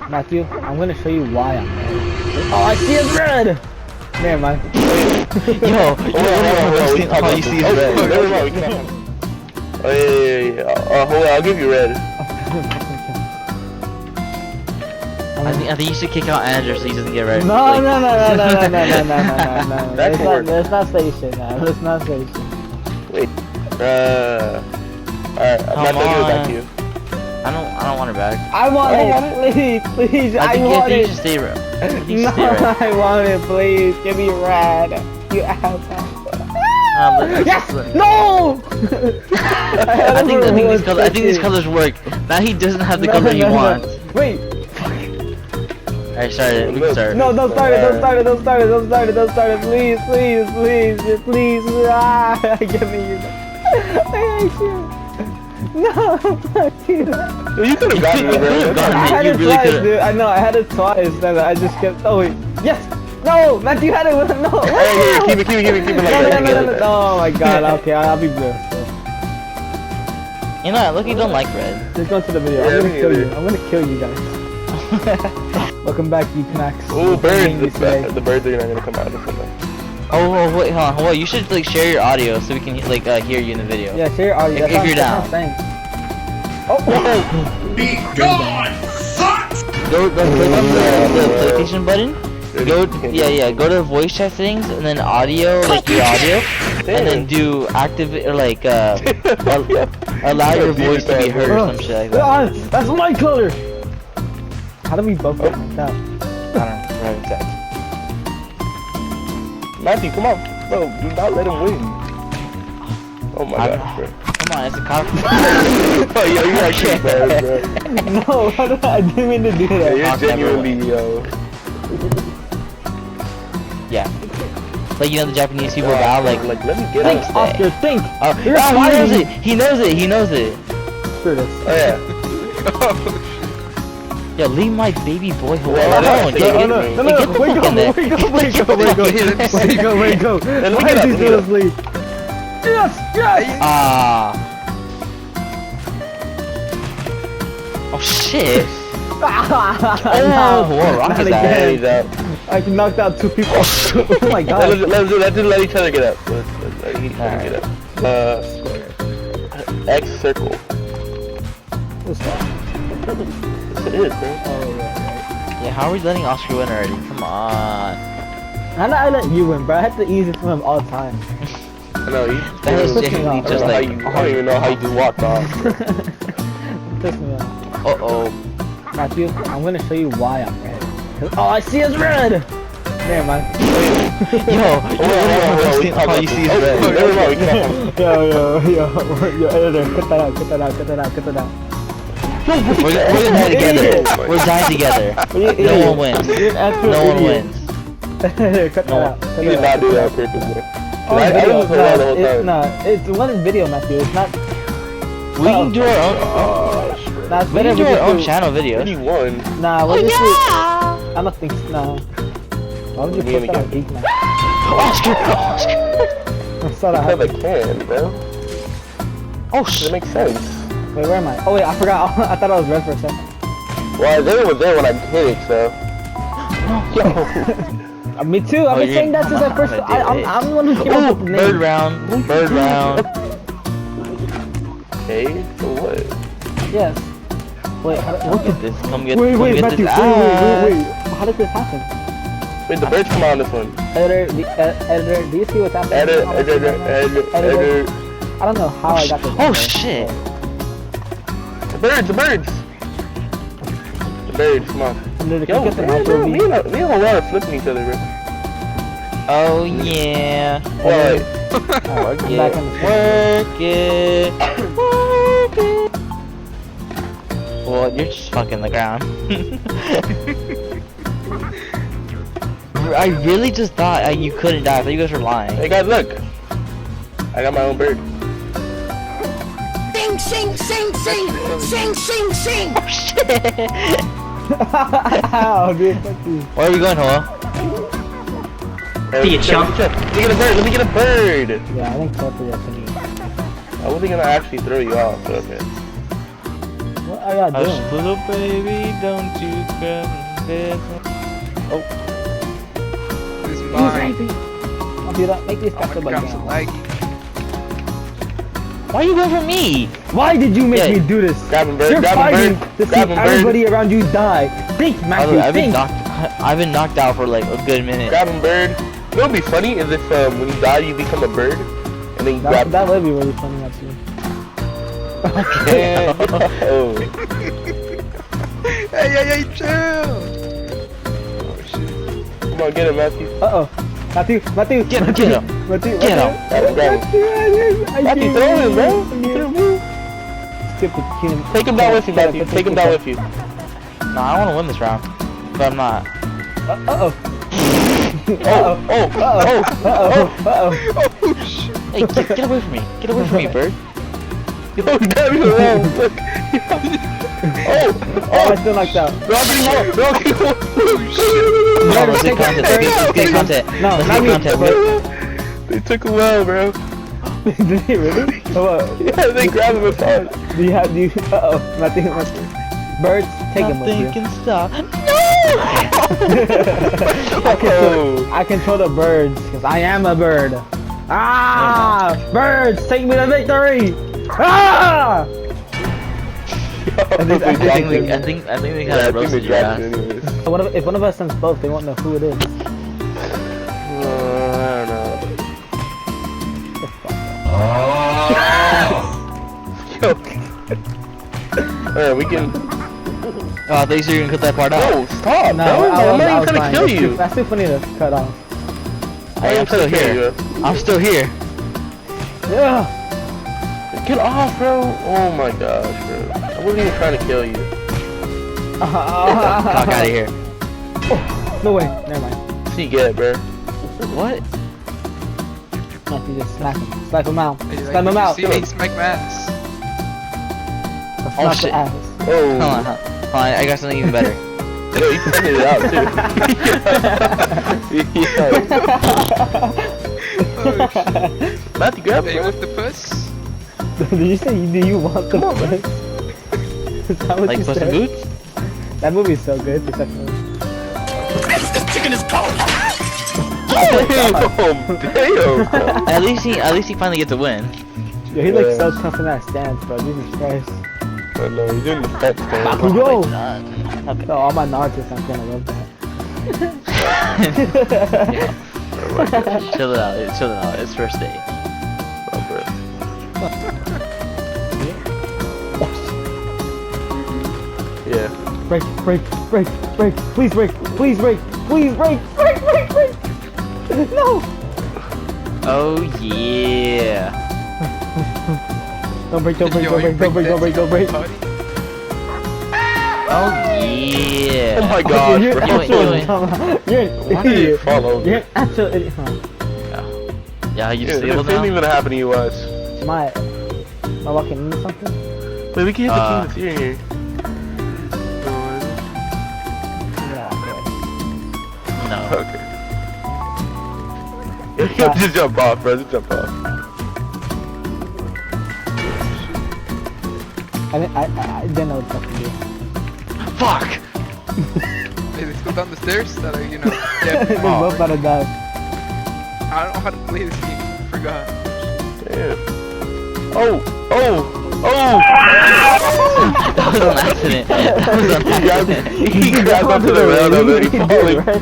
Matthew, I'm gonna show you why I'm red. Oh, I see it's red! Never mind. Yo, all you see is red. Oh yeah. Hold on, I'll give you red. I think you should kick out Andrew so he doesn't get red. No. That can work. Let's not say shit, man. Let's not say shit. Wait. Alright, I'm not gonna give it back to you. I don't want her back. I want it, please. I want think you it. should stay red. No, I want it, please. Give me red. You asshole. Yes! No! I think these colors work. Now he doesn't have the color he wants. Wait. Alright, start it. We can start. No, don't start it. Please. Ah, give me you. I hate you. No, fuck you. You could have gotten me red. I had it twice, dude. I know, I had it twice. Then I just kept. Oh wait. Yes. No, Matthew had it with no. Hey, keep it like that. No. Oh my god. Okay, I'll be blue. You know, look, you don't like red. Just go to the video. I'm gonna kill you guys. Welcome back, you Knacks. Oh, birds. The birds are not gonna come out of something. Oh, wait, hold on. You should like share your audio so we can like hear you in the video. Yeah, share your audio. If you're down. Oh. Be gone, fuck! Go click on the PlayStation button. Go to the voice chat settings and then audio, like your audio, and then do active or like allow your voice to be heard or some shit like that. That's my color. How do we both get like that? I don't know. Right, exactly. Matthew, come on, bro. Do not let him win. Oh my gosh, bro. Come on, it's a cop. Oh, yo, you actually bad, bro. No, I didn't mean to do that. Yeah, you're genuinely, yo. Yeah. Like, you know the Japanese people bow, like let me get Think, it. Oscar, think. Oh, he knows it. Screw this. Oh yeah. Yo, leave my baby boy alone. Well, Get the fuck in there. Wake up. Why did you still asleep? Yes. Oh shit. Oh, rocket He's out. I knocked out 2 people. Oh my god. Let's let each other get up. Let's let each other get up. X circle. What's that? It is, bro. Oh, right. Yeah, how are we letting Oscar win already? Come on. I let you win, bro. I had the easiest one of all time. I know, That was Pissed me genuinely off. just like. I don't even know how you just walked off. Pissed me off. Uh-oh. Matthew, I'm gonna show you why I'm red. Oh, I see it's red! Never mind. Yo, all you see is red. Yo, editor, cut that out. We're gonna die together. We're dying together. No one wins. No one wins. Cut that out. You did not do that on purpose, bro. Oh, I video. was around the whole time. It's one video, Matthew. It's not. We can do our own. Nah, it's We better can do if our own do- channel videos. You won. Nah, we'll just do. I don't think. Nah. Why would you Me put and that on the Geek Man? Oscar. I saw that Because I happen. can, bro. Oh It shit. makes sense. Wait, where am I? Oh wait, I forgot. I thought I was red for a second. Well, they were there when I hit it, so. Me too. I've been saying that since I first. I'm the one who came up with the name. Bird round. Okay, so what? Yes. Wait. Look at this. Come get Wait, this. Matthew. Ah. Wait. How did this happen? Wait, the birds come out on this one. Editor, do you see what's happening? Editor. I don't know how I got this. Oh shit. The birds. Come on. Editor, Yo, get the man, macro bro, V. me and Halar are flipping each other, bro. Oh yeah. Wait. Alright, I'm back on the Work it. Well, you're just fucking the ground. I really just thought you couldn't die. I thought you guys were lying. Hey guys, look. I got my own bird. Sing. Oh shit. Ow, dude, fuck you. Where are we going, Hoa? Hey, Be a chump. Let me get a bird. Yeah, I think so for your opinion. I wasn't gonna actually throw you off, but okay. Well, I are y'all Hush, doing? little baby, don't you cry. This is He's mine. raping. I'll do that. Make this Oh faster my god, I'm so again. laggy. Why you going for me? Why did you make Yeah. me do this? Grab him, bird. You're Grab him, fighting bird. to see Grab him, bird. everybody around you die. Think, Matthew, think. I've been knocked out for like a good minute. Grab him, bird. You know what'd be funny is if when you die you become a bird and then you grab. That would be really funny, actually. Oh. Hey, chill! Oh shit. Come on, get him, Matthew. Uh-oh. Matthew. Get him, Matthew. get him. Matthew. Get him. Grab him, grab him. Matthew, throw him, bro. Stupid kid. Take him down with you, Matthew. Take him down with you. No, I want to win this round, but I'm not. Uh-oh. Oh, oh, oh, Uh-oh. Oh shit. Hey, get away from me! Get away from me, bird! Yo, grab him around. Look. Oh, Oh, I still knocked out. Rocky Moore, Rocky Moore. Come on, let's get content. Let's get content. No, Let's not get me. content. They took him well, bro. Did he really? Oh, Yeah, they grabbed him apart. do you have, uh-oh. Matthew. Birds, take him with you. Nothing can stop. I control the birds, because I am a bird. Ah! Birds, take me to victory! Ah! I think they kind of roasted your ass. anyways. If one of us sends both, they won't know who it is. I don't know. Yo. Alright, we can. Oh, I thought you were gonna cut that part out. No, stop, No, bro. I'm not even trying fine. to kill you. That's too funny to cut off. Hey, I'm still here. I'm still here. Yeah. Get off, bro. Oh my gosh, bro. I wasn't even trying to kill you. Fuck out of here. No way. Never mind. See, you get it, bro. What? Matthew, just smack him. Slap him out. Hey, Slap him out. See me smack my ass. Or Oh, slap the shit. ass. Oh. Hold on, I got something even better. Yo, you pointed it out, too. Matthew, grab Hey, it, you bro. want the puss? Did you say, do you want the puss? Is that what Like you Puss in said? Boots? That movie is so good. The second one. Damn, bro. At least he finally gets a win. Yo, he looks so tough in that stance, bro. Jesus Christ. I know, he's doing the fat stand. Bakugo! Okay. So all my Naruto fans gonna love that. Chill it out. It's first day. Oh, bro. Yeah. Break. Please break. No! Oh yeah. Don't break. Yo, you break that party? Oh yeah. Oh my gosh, You're bro. an You actual ain't- dumb- You're an Why did you idiot. fall over? You're an actual idiot. Huh. Yeah, you Yeah, the disabled same now? thing that happened to you was. Am I walking into something? Wait, we can hit the Uh, king of fear here. Yeah, No. Okay. Just jump off, bro. Just jump off. I didn't know what the fuck to do. Fuck! Hey, let's go down the stairs. That are, They're yeah. both about to die. I don't know how to play this game. I forgot. Damn. Oh! That was an accident. That was an accident. He grabbed onto the rail, now that he's falling. Right?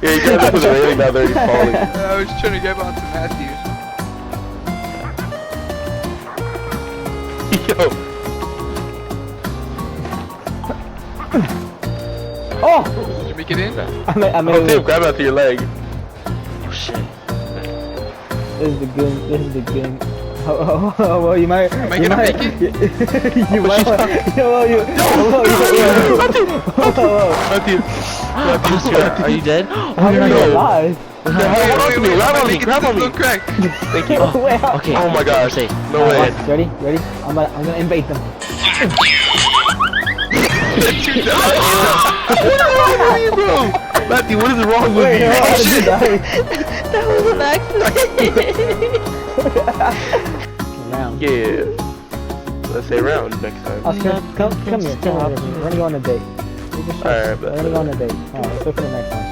Yeah, he grabbed onto the railing, now that he's falling. I was trying to grab onto Matthew. Yo. Oh! Did you make it in? I made Oh, it. Tim, grab onto your leg. Oh shit. This is the good. Oh, well, you might. Am I you gonna might, make You might. Matthew. Are you dead? How you're are not you dead. alive? Hold on to me, grab on me, grab on me. Don't crack. Thank you. Wait, how- Okay. Oh my gosh. Safe. No way. Ready? I'm gonna invade them. What is wrong with you, bro? Matthew, what is wrong with Wait, you? how did you die? That was an accident. Round. Yeah. Let's say round next time. Oscar, come here. Come here. We're gonna go on a date. Alright, We're gonna go on a date. Alright, let's wait for the next one.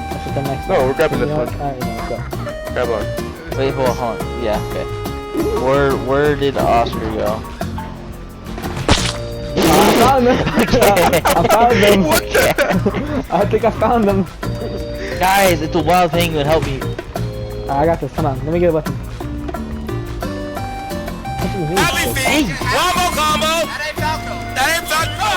Let's wait for the next No, one. we're grabbing You this know one. what? Alright, let's go. Grab on. Wait, hold on. Yeah, okay. Where did Oscar go? I found them. I found them. What the I think I found them. Guys, it's a wild penguin. Help me. I got this. Hold on. Let me get a weapon. What do you mean? Hey, Wombo combo! That ain't Falco! That ain't Falco!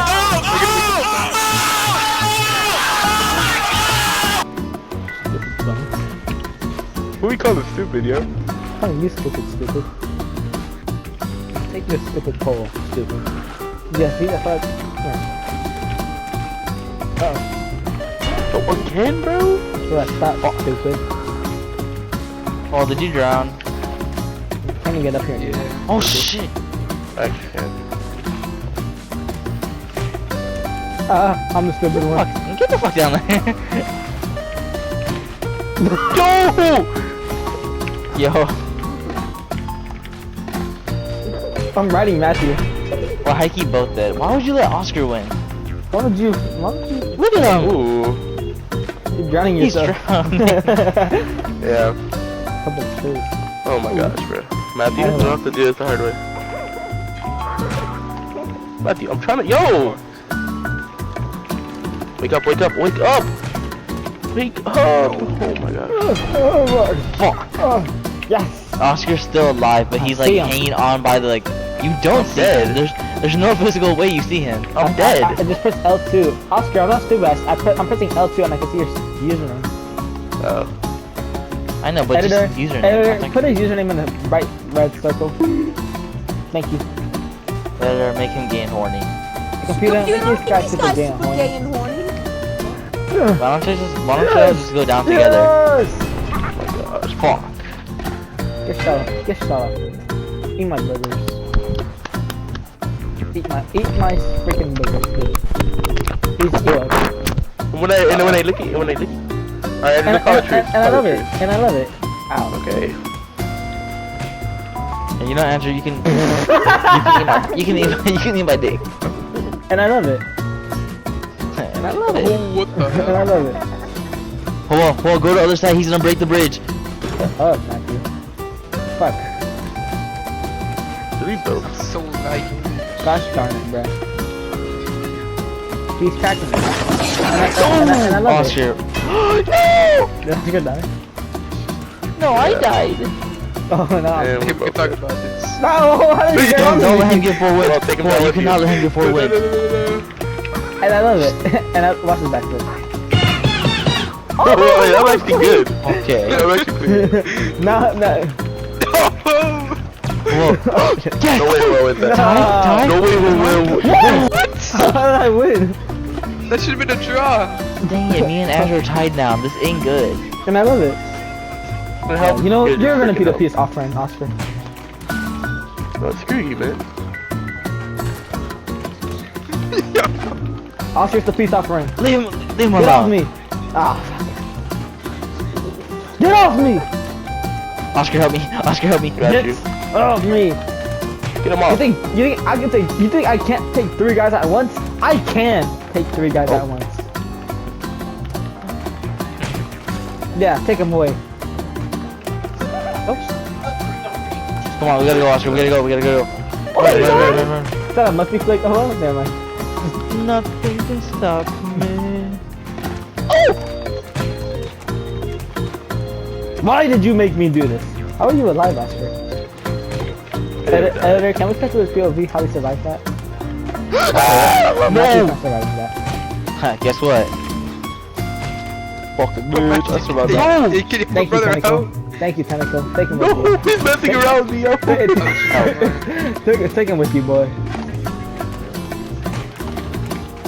Who we call this stupid, yo? Oh, you stupid. Take this stupid pole, stupid. Yeah, see, that's what. Uh-oh. Oh, again, bro? So that's that stupid. oh, did you drown? Can you get up here? Yeah. Oh shit. I can't. I'm the stupid one. Fuck, get the fuck down there. Yo. I'm riding Matthew. Well, Heike both dead. Why would you let Oscar win? Why would you? Look at him. Ooh. You're drowning He's yourself. drowning. Yeah. Public space. Oh my gosh, bro. Matthew, you don't have to do this the hard way. Matthew, I'm trying to. Yo! Wake up, wake up, wake up! Wake up! Oh my gosh. Oh, Lord. Fuck. Oh, yes. Oscar's still alive, but he's I like see him. hanging on by the like. You don't see dead. him. There's no physical way you see him. I'm dead. I just pressed L2. Oscar, I'm not stupid. I'm pressing L2 and I can see your username. Oh. I know, but Editor, just username. editor, put his username in the bright red circle. Thank you. Editor, make him gain horny. Computer, make these guys super gay and horny. and horny. Why don't you just go down together? Yes! Oh my gosh. Fuck. Get shut up. Get shut up. Eat my burgers. Eat my freaking burgers, please. Please do it. When I lick it, Alright, And, the college trees. and I love it. And I love it. Ow. Okay. And you know, Andrew, you can you can eat my dick. And I love it. And I love it. Oh, what the And I hell? love it. Hold on, go to the other side. He's gonna break the bridge. Oh, Matthew. Fuck. Three boats. So laggy. Gosh darn it, bruh. He's cracking it. And I love it. Oscar. Did Oscar die? No, I died. Oh no. And Hey, we we both can talk about this. No! How did you get on Don't let me? him get 4 wins. Well, take him Well, down you with cannot let him get 4 wins. And I love it. And I watch this back flip. Oh, wait, that's actually good. Okay. That's actually pretty good. No. Whoa. Yes. No way, wait, that. Tie? No way, wait. How did I win? That should have been a draw. Dang it, me and Andrew are tied now. This ain't good. And I love it. You know, Good, you're gonna be the freaking peace offering, Oscar. hell. No, screw you, man. Oscar's the peace offering. Leave him Get alone. off me. Ah, fuck. Get off me! Oscar, help me. Oscar, help me. Got you. Get off me! Get him You off. think I can take? You think I can't take 3 guys at once? I can take 3 guys at once. Yeah, take them away. Oops. Come on, we gotta go, Oscar. We gotta go. Run. Run. Is that a musty flick? Oh, never mind. Nothing can stop me. Why did you make me do this? How are you alive, Oscar? Editor, can we cut to this POV how we survived that? Matthew's not surviving that. Guess what? Fucking bitch. I survived that. Hey, can you Thank you, brother Tentacle. out? Thank you, Tentacle. Take him No, with you. he's messing around me, yo. Take him with you, boy.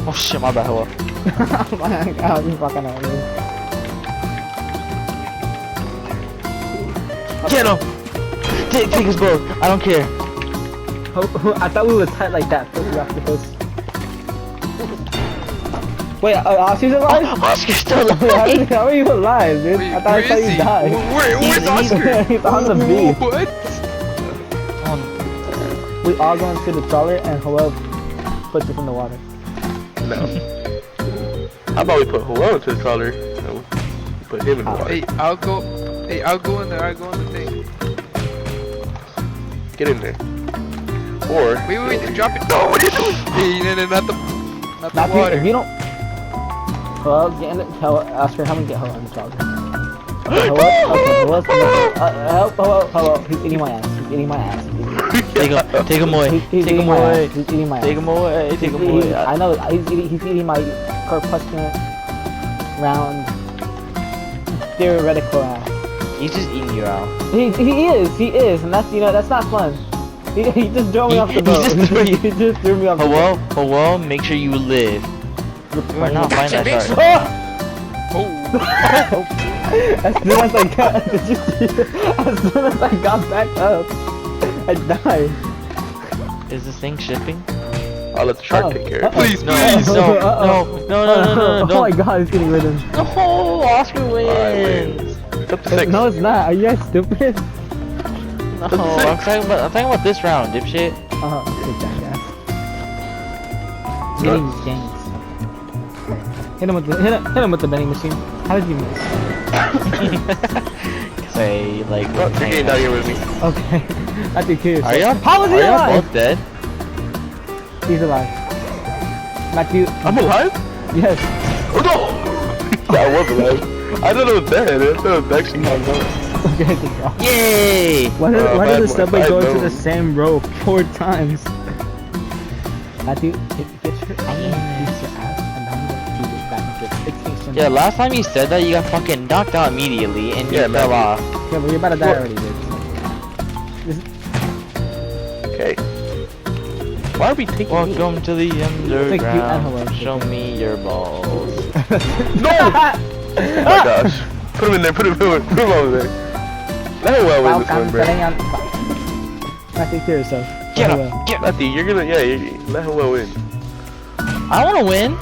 Oh shit, my bad. Hello. Oh my god, you fucking out, man. Get him! Take us both. I don't care. I thought we would tight like that for the octopus. Wait, Oscar's alive? Oscar's still How alive. are you alive, dude? Wait, I thought where is you he? died. Where's Oscar? He's on the beach. What? we all go into the trawler and Joel puts us in the water. No. How about we put Hello into the trawler and we put him in the water? Hey, I'll go in there. I'll go in the thing. Get in there. Or Wait, drop it. No, what are you doing? Hey, no, not the Not water. if you don't. Joel, get in the. Ask her how we get Joel in the trawler. Okay, Joel's hello. He's eating my ass. He's eating my ass. Take him away. He's Take him eating my ass. away. He's eating my ass. Take him away. Take him away. I know. He's eating my corpuscular round theoretical ass. He's just eating you out. He is, and that's that's not fun. He just threw me off the He boat. just threw you- He just threw me off the boat. Hello, make sure you live. Or not, find that shark. Oh. As soon as I got, did you see it? As soon as I got back up, I died. Is this thing shipping? I'll let the shark take care of it. Please, No, please. no, no, Oh my god, he's getting rid of him. No, Oscar Alright, wins. It's up to 6. No, it's not. Are you guys stupid? No, I'm talking about this round, dipshit. Good jackass. Getting ganked. Hit him with the vending machine. How did you miss? Say like. Oh, you're getting down here with me. Okay. I think he is. Are y'all? How is he are y'all alive? both dead? He's alive. Matthew. I'm alive? Yes. Oh no! I was alive. I thought I was dead. I thought I was actually not alive. Okay, good job. Yay! Why did Bad the one. subway I go into know. the same row 4 times? Matthew, get your ass and I'm gonna do it back into fixation. Yeah, last time you said that, you got fucking knocked out immediately and you Yeah, fell man. off. Yeah, but you're about to die already, dude. Okay. Why are we taking Welcome to the hello. underground. Show me your balls. No! Oh my gosh. Put him in there, put him over there. Let him well win this one, bro. Matthew, kill yourself. Get Let him! Get him! Matthew, you're gonna, let him well win. I wanna win.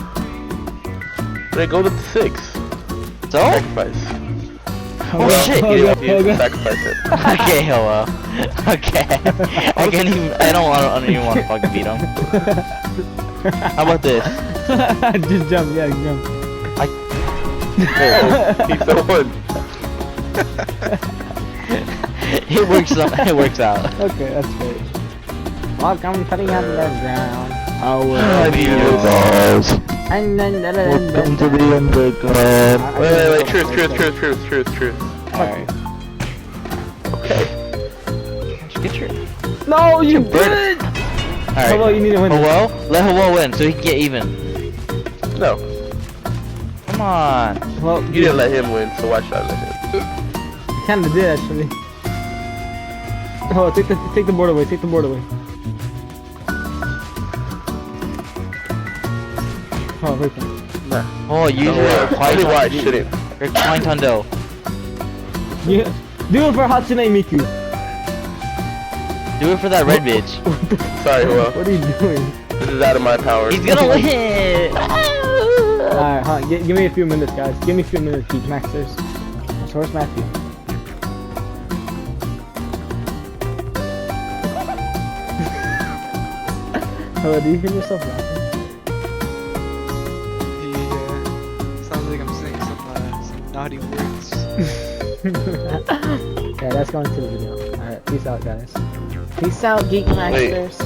Then go to 6. So? Sacrifice. Oh shit! You have to sacrifice it. Okay, hello. Okay. I can't even. I don't even want to fucking beat him. How about this? Just jump, yeah, jump. Oh, he's the one. It works. It works out. Okay, that's great. Welcome to the underground. I need your balls. And then Welcome to the underground. Wait, truth. Alright. Okay. Get your. No, you bird. did! Alright. Hello, you need to win. Hello? Let Hello win so he can get even. No, Come on. Well, you didn't let him win, so why should I let him? kinda did actually. Oh, take the board away. Take the board away. Oh, wait. Nah. Oh, use No, your tell me why I shouldn't. Your Klein Tundo. Yeah. Do it for Hatsune Miku. Do it for that red bitch. Sorry, well, What are you doing? this is out of my power. He's gonna win. Alright, huh, give me a few minutes, guys. Give me a few minutes, Geek Maxers. So where's Matthew? Hello, do you hear yourself laughing? Yeah. Sounds like I'm saying some naughty words. Yeah, that's going to the video. Alright, peace out, guys. Peace out, Geek Maxers.